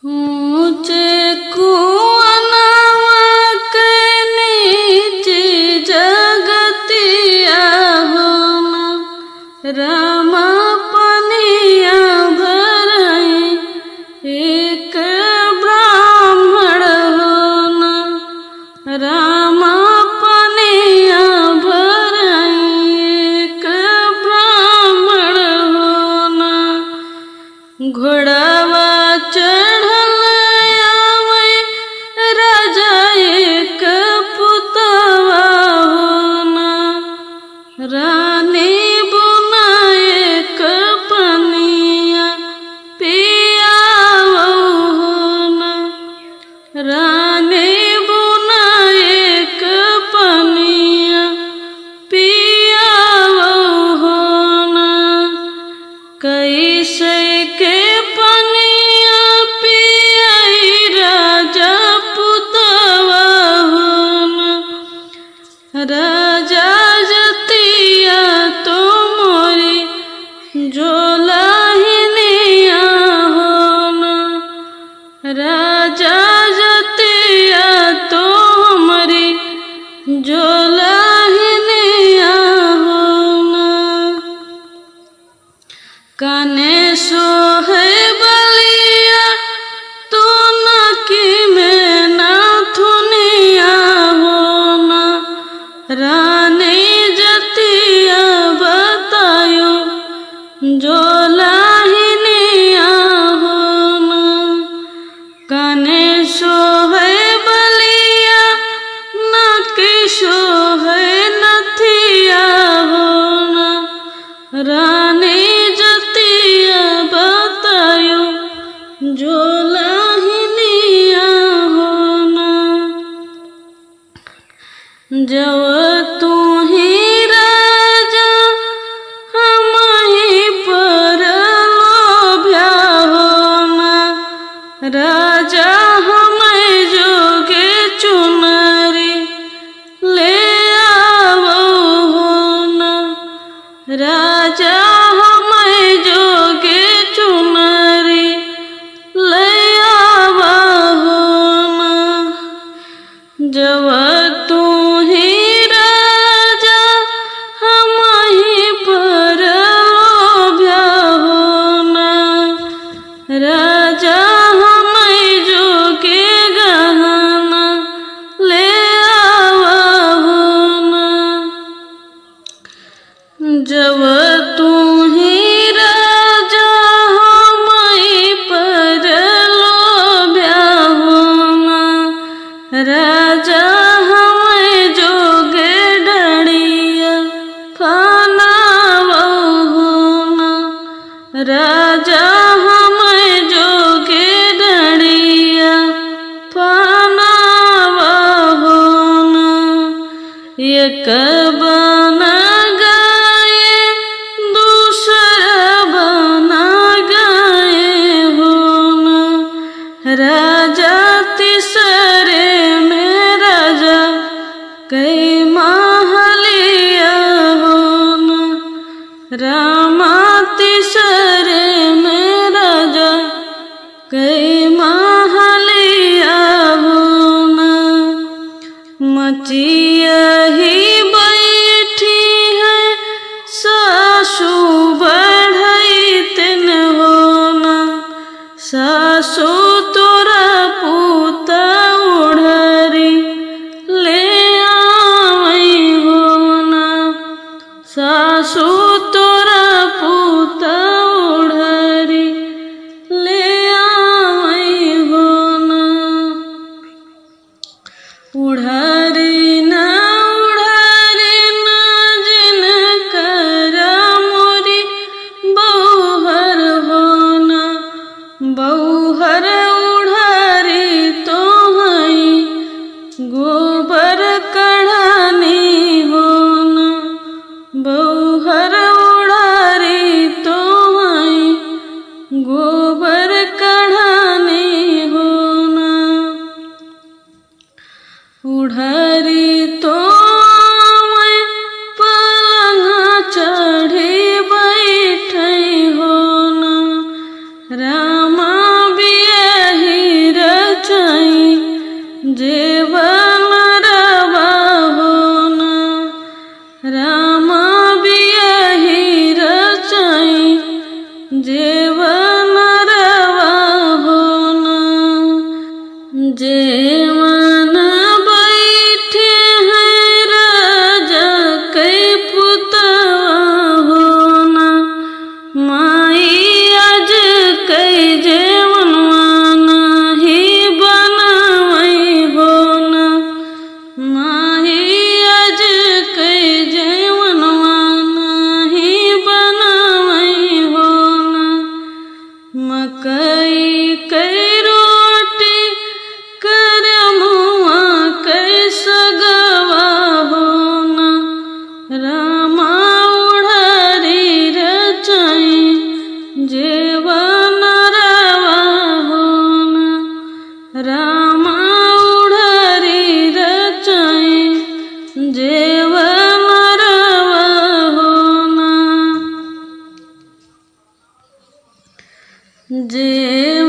ऊंचे कुआनवा के नीचे जगतिया होना रामा पनिया भरई एक ब्राह्मण होना रामा पनिया भरई एक ब्राह्मण होना घोड़ावा चढ़ल आवे राजा एक पुतवा होना रानी बुना एक पनिया पियावा होना रानी बुना एक पनिया पियावा होना कैसे के पनिया पियई राजा पुतवा होना राजा जतिया तो मोरी जोलाहिनिया होना राजा जतिया तो मोरी जोलाहिनिया होना काने सोहे बलिया तो नकी में नाथुनिया होना रानी जतिया बतायो जोलाहिनिया होना काने सोहे बलिया नकी सोहे नथिया होना रानी जतिया बतायो जोलाहिनिया होना जब तू ही राजा हम ही पर लोभ्या होना राजा हमें जोगे चुनरी ले आवो होना राजा हमें जोगे चुनरी ले आवा होना जब तू ही राजा हम ही पर लोभ्या होना राजा हमें जोगे गहना ले आवा होना जब तू ही राजा हमारी पर लोभ्या होना राजा हमें जोगे डड़िया फनावा होना राजा हमें जोगे डड़िया फनावा होना एक बना गए दूसरा बना गए होना राजा तीसरे में राजा कई महलिया होना रामा तीसरे में राजा कई महलिया होना मचिया ही बैठी है सासू बढ़ई तिन होना सासू तोरा पूता उड़री ले आवई होना सासू तोरा पूता उड़री ले आवई होना उड़री ना जिन करा मोरी बहुहर होना बहुहर उड़ा हे